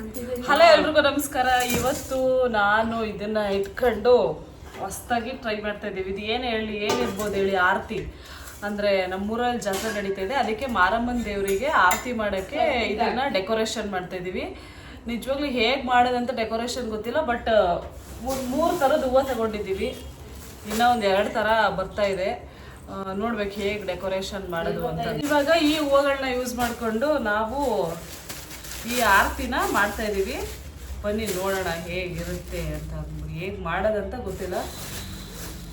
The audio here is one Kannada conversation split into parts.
ಹಲೋ ಎಲ್ರಿಗೂ ನಮಸ್ಕಾರ. ಇವತ್ತು ನಾನು ಇದನ್ನ ಇಟ್ಕೊಂಡು ಹೊಸದಾಗಿ ಟ್ರೈ ಮಾಡ್ತಾ ಇದ್ದೀವಿ. ಇದು ಏನಿರ್ಬೋದು ಹೇಳಿ, ಆರತಿ ಅಂದರೆ ನಮ್ಮೂರಲ್ಲಿ ಜಾತ್ರೆ ನಡೀತಾ ಇದೆ, ಅದಕ್ಕೆ ಮಾರಮ್ಮನ ದೇವರಿಗೆ ಆರತಿ ಮಾಡೋಕ್ಕೆ ಇದನ್ನ ಡೆಕೋರೇಷನ್ ಮಾಡ್ತಾ ಇದ್ದೀವಿ. ನಿಜವಾಗ್ಲೂ ಹೇಗೆ ಮಾಡೋದಂತ ಡೆಕೋರೇಷನ್ ಗೊತ್ತಿಲ್ಲ, ಬಟ್ 3 ಥರದ ಹೂವು ತಗೊಂಡಿದ್ದೀವಿ. ಇನ್ನೂ ಒಂದು 2 ಥರ ಬರ್ತಾ ಇದೆ. ನೋಡ್ಬೇಕು ಹೇಗೆ ಡೆಕೋರೇಷನ್ ಮಾಡೋದು ಅಂತ. ಇವಾಗ ಈ ಹೂವುಗಳನ್ನ ಯೂಸ್ ಮಾಡಿಕೊಂಡು ನಾವು ಈ ಆರತಿನ ಮಾಡ್ತಾ ಇದ್ದೀವಿ. ಬನ್ನಿ ನೋಡೋಣ ಹೇಗಿರುತ್ತೆ ಅಂತ. ಹೇಗೆ ಮಾಡೋದಂತ ಗೊತ್ತಿಲ್ಲ,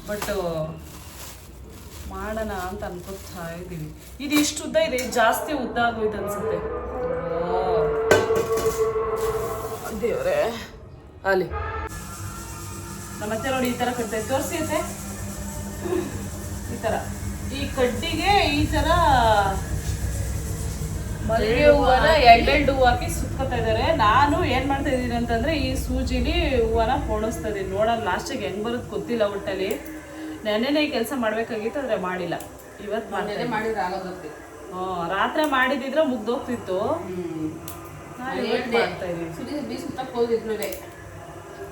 ಬಟ್ ಮಾಡೋಣ ಅಂತ ಅನ್ಕೋತಾ ಇದ್ದೀವಿ. ಇದು ಇಷ್ಟು ಉದ್ದ ಇದೆ, ಜಾಸ್ತಿ ಉದ್ದ ಆಗೋಯ್ತು ಅನ್ಸುತ್ತೆ. ದೇವ್ರೆ, ಅಲ್ಲಿ ನಮ್ಮತ್ತೆ ನೋಡಿ ಈ ಥರ ಕಟ್ತಾ ತೋರಿಸಿತ್ತೆ. ಈ ಥರ ಈ ಕಡ್ಡಿಗೆ ಈ ಥರ ಮಲ್ಲಿಗೆ ಹೂವನ 2 ಹೂವು ಹಾಕಿ ಸುತ್ಕೋತಾ ಇದ್ದಾರೆ. ನಾನು ಏನ್ ಮಾಡ್ತಾ ಇದ್ದೀನಿ ಅಂತಂದ್ರೆ ಈ ಸೂಜಿಲಿ ಹೂವನ ಪೋಣಿಸ್ತಾ ಇದ್ದೀನಿ. ನೋಡೋಣ ಲಾಸ್ಟಿಗೆ ಹೆಂಗ್ ಬರುತ್ತೆ ಗೊತ್ತಿಲ್ಲ. ಒಟ್ಟಲ್ಲಿ ನೆನ್ನೆನೇ ಈ ಕೆಲಸ ಮಾಡ್ಬೇಕಾಗಿತ್ತು, ಆದ್ರೆ ಮಾಡಿಲ್ಲ. ಇವತ್ತು ಮಾಡಿದ್ರೆ ಆಗೋದಕ್ಕೆ ರಾತ್ರಿ ಮಾಡಿದಿದ್ರೆ ಮುಗ್ದೋಗ್ತಿತ್ತು. ಮಾಡ್ತಾ ಇದೀವಿ.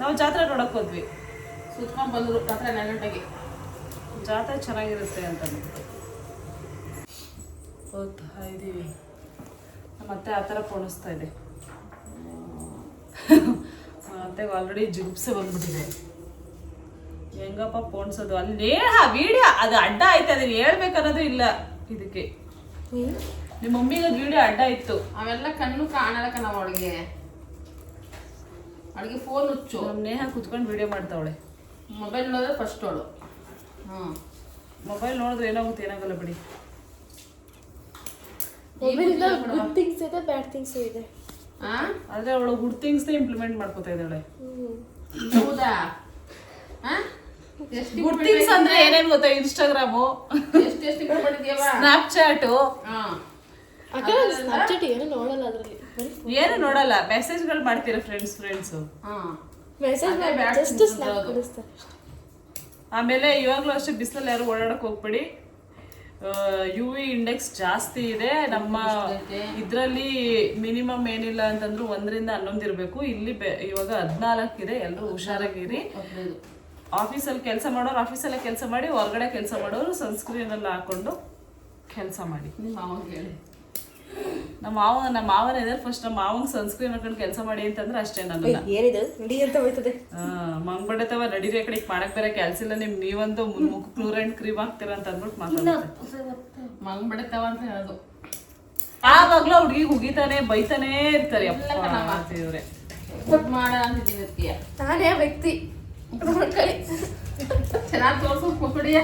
ನಾವು ಜಾತ್ರೆ ನೋಡಕ್ ಹೋದ್ವಿ, ಸುತ್ಕೊಂಡ್ ಬಂದ್ರು ರಾತ್ರಿ 4 ಗಂಟೆಗೆ. ಜಾತ್ರೆ ಚೆನ್ನಾಗಿರುತ್ತೆ ಅಂತ ಹೋಗ್ತಾ ಇದೀವಿ. ಮತ್ತೆ ಆ ಥರ ಪೋಣಿಸ್ತಾ ಇದೆ. ಮತ್ತೆ ಆಲ್ರೆಡಿ ಜಿಗುಪ್ಸೆ ಬಂದ್ಬಿಟ್ಟಿದೆ. ಹೆಂಗಪ್ಪ ಪೋಣಿಸೋದು? ಅಲ್ಲಿ ವಿಡಿಯೋ ಅದು ಅಡ್ಡ ಆಯ್ತು, ಅದನ್ನ ಹೇಳ್ಬೇಕನ್ನೋದು ಇಲ್ಲ. ಇದಕ್ಕೆ ನಿಮ್ಮ ಮಮ್ಮಿಗೆ ಅದು ವಿಡಿಯೋ ಅಡ್ಡ ಇತ್ತು. ಅವೆಲ್ಲ ಕಣ್ಣು ಕಾಣಲಕ್ಕ ನಾವು ಅವಳಿಗೆ ಫೋನ್ ಹುಚ್ಚು. ನಮ್ಮ ನೇಹ ಕುತ್ಕೊಂಡು ವಿಡಿಯೋ ಮಾಡ್ತಾವಳೆ. ಮೊಬೈಲ್ ನೋಡಿದ್ರೆ ಫಸ್ಟ್ ಅವಳು. ಮೊಬೈಲ್ ನೋಡಿದ್ರೆ ಏನಾಗುತ್ತೆ, ಏನಾಗಲ್ಲ ಬಿಡಿ. ಗುಡ್ ಥಿಂಗ್ಸ್ ಇದೆ, ಬ್ಯಾಡ್ ಥಿಂಗ್ಸ್ ಇದೆ. ಆದ್ರೆ ಅವಳು ಗುಡ್ ಥಿಂಗ್ಸ್ ಇಂಪ್ಲಿಮೆಂಟ್ ಮಾಡ್ಕೋತಾ ಇದ್ದಾಳೆ. ಹೌದಾ? ಗುಡ್ ಥಿಂಗ್ಸ್ ಅಂದ್ರೆ ಏನೇನು ಗೊತ್ತಾ? ಇನ್ಸ್ಟಾಗ್ರಾಮು, ಸ್ನ್ಯಾಪ್ಚಾಟು. ಏನು ನೋಡಲ್ಲ, ಅದರಲ್ಲಿ ಏನು ನೋಡಲ್ಲ. ಮೆಸೇಜ್ಗಳು ಮಾಡ್ತೀರಾ ಫ್ರೆಂಡ್ಸ್. ಆಮೇಲೆ ಇವಾಗ್ಲೂ ಅಷ್ಟೇ ಬಿಸಿಲಲ್ಲಿ ಯಾರು ಓಡಾಡಕ್ ಹೋಗ್ಬೇಡಿ. UV ಇಂಡೆಕ್ಸ್ ಜಾಸ್ತಿ ಇದೆ. ನಮ್ಮ ಇದರಲ್ಲಿ ಮಿನಿಮಮ್ ಏನಿಲ್ಲ ಅಂತಂದ್ರು 1 ರಿಂದ 11 ಇರಬೇಕು. ಇಲ್ಲಿ ಇವಾಗ 14 ಇದೆ. ಎಲ್ಲರೂ ಹುಷಾರಾಗಿರಿ. ಆಫೀಸಲ್ಲಿ ಕೆಲಸ ಮಾಡೋರು ಆಫೀಸಲ್ಲೇ ಕೆಲಸ ಮಾಡಿ, ಹೊರಗಡೆ ಕೆಲಸ ಮಾಡೋರು ಸನ್ಸ್ಕ್ರೀನ್ ಎಲ್ಲ ಹಾಕೊಂಡು ಕೆಲಸ ಮಾಡಿ. ನಮ್ಮ ಮಾವನ ಇದೆ. ಫಸ್ಟ್ ನಮ್ಮ ಮಾವಂಗ್ ಸನ್ಸ್ಕ್ರೀನ್ ಹಾಕೊಂಡು ಕೆಲಸ ಮಾಡಿ ಅಂತಂದ್ರೆ ಅಷ್ಟೇ. ನನ್ನ ಮಂಗ್ ಬಡತವ ನಡೀರಿ ಕಡೆ ಮಾಡಕ್ ಬೇರೆ ಕೆಲ್ಸ ಇಲ್ಲ. ನೀವೊಂದು ಮುಖ ಕ್ಲೋರೈಡ್ ಕ್ರೀಮ್ ಹಾಕ್ತೀರ ಅಂತ ಅಂದ್ಬಿಟ್ಟು ಮಾತಾಡ್ತಾರೆ. ಮಂಗ್ ಬಡತವ ಅಂತ ಹೇಳೋದು. ಯಾವಾಗ್ಲೂ ಹುಡುಗಿ ಹುಗಿತಾನೆ ಬೈತಾನೆ ಇರ್ತಾರೆ. ಇವ್ರೆ ಮಾಡ ಅಂತಿದ್ದೀವಿ. ನಾನೇ ವ್ಯಕ್ತಿ ಚೆನ್ನಾಗಿ ತೋರ್ಸು ಕೊಡಿಯ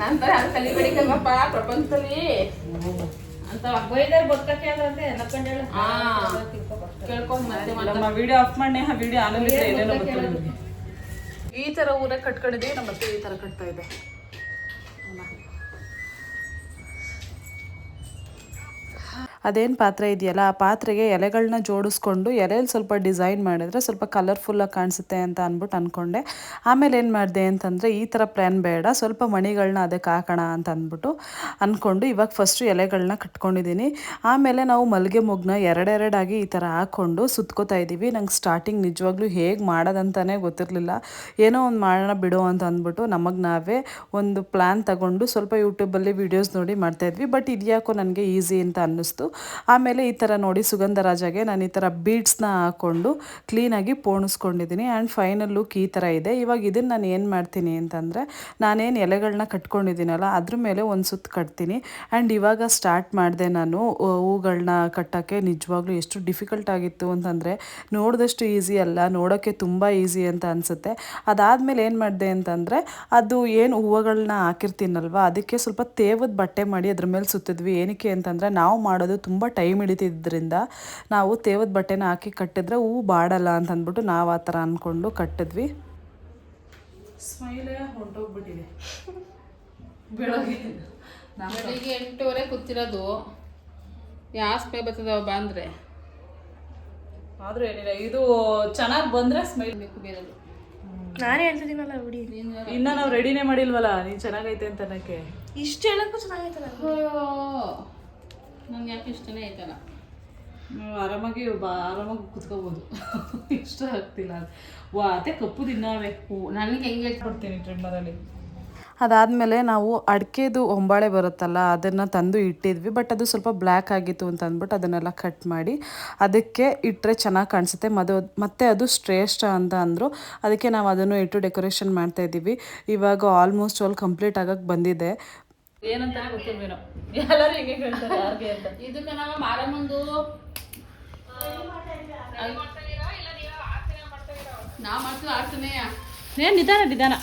ನಂತರ ಅದು ಕಲಿಬೇಡಿಕಲ್ಲಪ್ಪ ಪ್ರಪಂಚದಲ್ಲಿ ಅಂತ ಬೈದರ್ ಬದುಕಕ್ಕೆ ಅಂದ್ರೆ ನಮ್ಮ ವಿಡಿಯೋ ಆಫ್ ಮಾಡಿ ವಿಡಿಯೋ ಆನಂದ ಏನೇನೋ ಗೊತ್ತಿಲ್ಲ. ಈ ತರ ಊರೇ ಕಟ್ಕೊಂಡಿದ್ದೀವಿ. ನಮ್ಮ ಮತ್ತೆ ಈ ತರ ಕಟ್ತಾ ಇದೆ. ಅದೇನು ಪಾತ್ರೆ ಇದೆಯಲ್ಲ, ಆ ಪಾತ್ರೆಗೆ ಎಲೆಗಳನ್ನ ಜೋಡಿಸ್ಕೊಂಡು ಎಲೆಯಲ್ಲಿ ಸ್ವಲ್ಪ ಡಿಸೈನ್ ಮಾಡಿದ್ರೆ ಸ್ವಲ್ಪ ಕಲರ್ಫುಲ್ಲಾಗಿ ಕಾಣಿಸುತ್ತೆ ಅಂತ ಅಂದ್ಬಿಟ್ಟು ಅಂದ್ಕೊಂಡೆ. ಆಮೇಲೆ ಏನು ಮಾಡಿದೆ ಅಂತಂದರೆ ಈ ಥರ ಪ್ಲ್ಯಾನ್ ಬೇಡ, ಸ್ವಲ್ಪ ಮಣಿಗಳನ್ನ ಅದಕ್ಕೆ ಹಾಕೋಣ ಅಂತ ಅಂದ್ಬಿಟ್ಟು ಅಂದ್ಕೊಂಡು ಇವಾಗ ಫಸ್ಟು ಎಲೆಗಳನ್ನ ಕಟ್ಕೊಂಡಿದ್ದೀನಿ. ಆಮೇಲೆ ನಾವು ಮಲ್ಲಿಗೆ ಮೊಗ್ಗನ್ನ 2 ಆಗಿ ಈ ಥರ ಹಾಕ್ಕೊಂಡು ಸುತ್ಕೋತಾ ಇದ್ದೀವಿ. ನಂಗೆ ಸ್ಟಾರ್ಟಿಂಗ್ ನಿಜವಾಗ್ಲೂ ಹೇಗೆ ಮಾಡೋದಂತಲೇ ಗೊತ್ತಿರಲಿಲ್ಲ. ಏನೋ ಒಂದು ಮಾಡೋಣ ಬಿಡು ಅಂತ ಅಂದ್ಬಿಟ್ಟು ನಮಗೆ ನಾವೇ ಒಂದು ಪ್ಲ್ಯಾನ್ ತಗೊಂಡು ಸ್ವಲ್ಪ ಯೂಟ್ಯೂಬಲ್ಲಿ ವೀಡಿಯೋಸ್ ನೋಡಿ ಮಾಡ್ತಾಯಿದ್ವಿ. ಬಟ್ ಇದ್ಯಾಕೋ ನನಗೆ ಈಸಿ ಅಂತ ಅನ್ನಿಸ್ತು. ಆಮೇಲೆ ಈ ಥರ ನೋಡಿ ಸುಗಂಧರಾಜಗೆ ನಾನು ಈ ಥರ ಬೀಡ್ಸ್ನ ಹಾಕ್ಕೊಂಡು ಕ್ಲೀನಾಗಿ ಪೋಣಿಸ್ಕೊಂಡಿದ್ದೀನಿ. ಆ್ಯಂಡ್ ಫೈನಲ್ ಲುಕ್ ಈ ಥರ ಇದೆ. ಇವಾಗ ಇದನ್ನು ನಾನು ಏನು ಮಾಡ್ತೀನಿ ಅಂತಂದರೆ, ನಾನೇನು ಎಲೆಗಳನ್ನ ಕಟ್ಕೊಂಡಿದ್ದೀನಲ್ಲ ಅದ್ರ ಮೇಲೆ ಒಂದು ಸುತ್ತು ಕಟ್ತೀನಿ. ಆ್ಯಂಡ್ ಇವಾಗ ಸ್ಟಾರ್ಟ್ ಮಾಡಿದೆ ನಾನು ಹೂಗಳನ್ನ ಕಟ್ಟೋಕ್ಕೆ. ನಿಜವಾಗ್ಲೂ ಎಷ್ಟು ಡಿಫಿಕಲ್ಟ್ ಆಗಿತ್ತು ಅಂತಂದರೆ ನೋಡಿದಷ್ಟು ಈಸಿ ಅಲ್ಲ, ನೋಡೋಕ್ಕೆ ತುಂಬ ಈಸಿ ಅಂತ ಅನಿಸುತ್ತೆ. ಅದಾದಮೇಲೆ ಏನು ಮಾಡಿದೆ ಅಂತಂದರೆ, ಅದು ಏನು ಹೂವುಗಳನ್ನ ಹಾಕಿರ್ತೀನಲ್ವ ಅದಕ್ಕೆ ಸ್ವಲ್ಪ ತೇವದ ಬಟ್ಟೆ ಮಾಡಿ ಅದ್ರ ಮೇಲೆ ಸುತ್ತಿದ್ವಿ. ಏನಕ್ಕೆ ಅಂತಂದರೆ ನಾವು ಮಾಡೋದು ತುಂಬ ಟೈಮ್ ಹಿಡಿತಿದ್ದರಿಂದ ನಾವು ತೇವದ ಬಟ್ಟೆನ ಹಾಕಿ ಕಟ್ಟಿದ್ರೆ ಹೂವು ಬಾಡಲ್ಲ ಅಂತ ಅಂದ್ಬಿಟ್ಟು ನಾವು ಆ ಥರ ಅಂದ್ಕೊಂಡು ಕಟ್ಟಿದ್ವಿ. ಸ್ಮೈಲೇ ಹೊಂಟೋಗ್ಬಿಟ್ಟಿದೆ. ಬೆಳಗ್ಗೆ 8:30 ಕೂತಿರೋದು. ಯಾವ ಸ್ಮೈ ಬರ್ತದವ ಬಂದರೆ ಆದರೂ ಏನಿಲ್ಲ, ಇದು ಚೆನ್ನಾಗಿ ಬಂದರೆ ಸ್ಮೈಲ್ ಬೇಕು ಬೇರೆದು. ನಾನು ಹೇಳ್ತಿದ್ದೀನಲ್ಲ ಬಿಡಿ. ಇನ್ನು ನಾವು ರೆಡಿನೇ ಮಾಡಿಲ್ವಲ್ಲ, ನೀನು ಚೆನ್ನಾಗೈತೆ ಅಂತ ಅನ್ನೋಕ್ಕೆ. ಇಷ್ಟು ಹೇಳಕ್ಕೂ ಚೆನ್ನಾಗೈತಲ್ಲ. ನಂಗೆ ಯಾಕೆ ಇಷ್ಟನೇ ಆಯ್ತಲ್ಲ. ಆರಾಮಾಗಿ ಆರಾಮಾಗಿ ಕುತ್ಕೋಬೋದು. ಇಷ್ಟ ಆಗ್ತಿಲ್ಲ ಅದು. ಅದೇ ಕಪ್ಪು ದಿನಾವೆ ನನಗೆ ಹೆಂಗೆ ಕೊಡ್ತೀನಿ ಟ್ರಿಮ್ಮರಲ್ಲಿ. ಅದಾದಮೇಲೆ ನಾವು ಅಡಿಕೆದು ಹೊಂಬಾಳೆ ಬರುತ್ತಲ್ಲ ಅದನ್ನು ತಂದು ಇಟ್ಟಿದ್ವಿ. ಬಟ್ ಅದು ಸ್ವಲ್ಪ ಬ್ಲ್ಯಾಕ್ ಆಗಿತ್ತು ಅಂತ ಅಂದ್ಬಿಟ್ಟು ಅದನ್ನೆಲ್ಲ ಕಟ್ ಮಾಡಿ ಅದಕ್ಕೆ ಇಟ್ಟರೆ ಚೆನ್ನಾಗಿ ಕಾಣಿಸುತ್ತೆ. ಮತ್ತೆ ಅದು ಶ್ರೇಷ್ಠ ಅಂತ ಅಂದರು. ಅದಕ್ಕೆ ನಾವು ಅದನ್ನು ಇಟ್ಟು ಡೆಕೋರೇಷನ್ ಮಾಡ್ತಾಯಿದ್ದೀವಿ. ಇವಾಗ ಆಲ್ಮೋಸ್ಟ್ ಆಲ್ ಕಂಪ್ಲೀಟ್ ಆಗಕ್ಕೆ ಬಂದಿದೆ. ಏನಂತ ಗೊತ್ತಿಲ್ವೇನೋ, ಎಲ್ಲರೂ ಹೆಂಗೆ ಹೇಳ್ತಾರೆ ಯಾರಿಗೆ ಅಂತ. ಇದಕ್ಕೆ ನಾವು ಮಾರಮ್ಮಂದು ನಾವು ಮಾಡ್ತೀವಿ ಆಡ್ತಾನೆಯ. ಏನು ನಿಧಾನ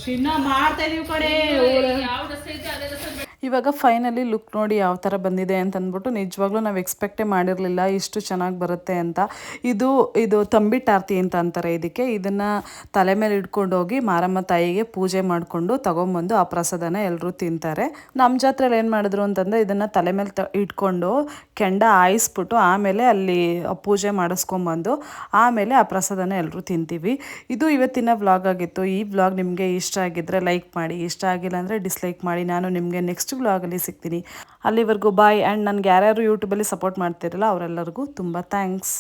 ಶಿನ್ನ ಮಾಡ್ತಾ ಇದೀವಿ ಕಡೆ. ಯಾವ ಡ್ರೆಸ್ ಐತೆ ಅದೇ ಡ್ರೆಸ್. ಇವಾಗ ಫೈನಲಿ ಲುಕ್ ನೋಡಿ ಯಾವ ಥರ ಬಂದಿದೆ ಅಂತ ಅಂದ್ಬಿಟ್ಟು ನಿಜವಾಗ್ಲೂ ನಾವು ಎಕ್ಸ್ಪೆಕ್ಟೇ ಮಾಡಿರಲಿಲ್ಲ ಇಷ್ಟು ಚೆನ್ನಾಗಿ ಬರುತ್ತೆ ಅಂತ. ಇದು ತಂಬಿಟ್ಟಾರ್ತಿ ಅಂತ ಅಂತಾರೆ ಇದಕ್ಕೆ. ಇದನ್ನು ತಲೆ ಮೇಲೆ ಇಟ್ಕೊಂಡು ಹೋಗಿ ಮಾರಮ್ಮ ತಾಯಿಗೆ ಪೂಜೆ ಮಾಡಿಕೊಂಡು ತೊಗೊಂಬಂದು ಆ ಪ್ರಸಾದನ ಎಲ್ಲರೂ ತಿಂತಾರೆ. ನಮ್ಮ ಜಾತ್ರೆಯಲ್ಲಿ ಏನು ಮಾಡಿದ್ರು ಅಂತಂದರೆ ಇದನ್ನು ತಲೆ ಮೇಲೆ ಇಟ್ಕೊಂಡು ಕೆಂಡ ಹಾಯಿಸ್ಬಿಟ್ಟು ಆಮೇಲೆ ಅಲ್ಲಿ ಪೂಜೆ ಮಾಡಿಸ್ಕೊಂಬಂದು ಆಮೇಲೆ ಆ ಪ್ರಸಾದನ ಎಲ್ಲರೂ ತಿಂತೀವಿ. ಇದು ಇವತ್ತಿನ ವ್ಲಾಗ್ ಆಗಿತ್ತು. ಈ ವ್ಲಾಗ್ ನಿಮಗೆ ಇಷ್ಟ ಆಗಿದ್ದರೆ ಲೈಕ್ ಮಾಡಿ, ಇಷ್ಟ ಆಗಿಲ್ಲ ಅಂದರೆ ಡಿಸ್ಲೈಕ್ ಮಾಡಿ. ನಾನು ನಿಮಗೆ ನೆಕ್ಸ್ಟ್ ವ್ಲಾಗಲ್ಲಿ ಸಿಗ್ತೀನಿ. ಅಲ್ಲಿವರೆಗೂ ಬಾಯ್. ಆ್ಯಂಡ್ ನನಗೆ ಯಾರ್ಯಾರು ಯೂಟ್ಯೂಬಲ್ಲಿ ಸಪೋರ್ಟ್ ಮಾಡ್ತಿರಲ್ಲ ಅವರೆಲ್ಲರಿಗೂ ತುಂಬ ಥ್ಯಾಂಕ್ಸ್.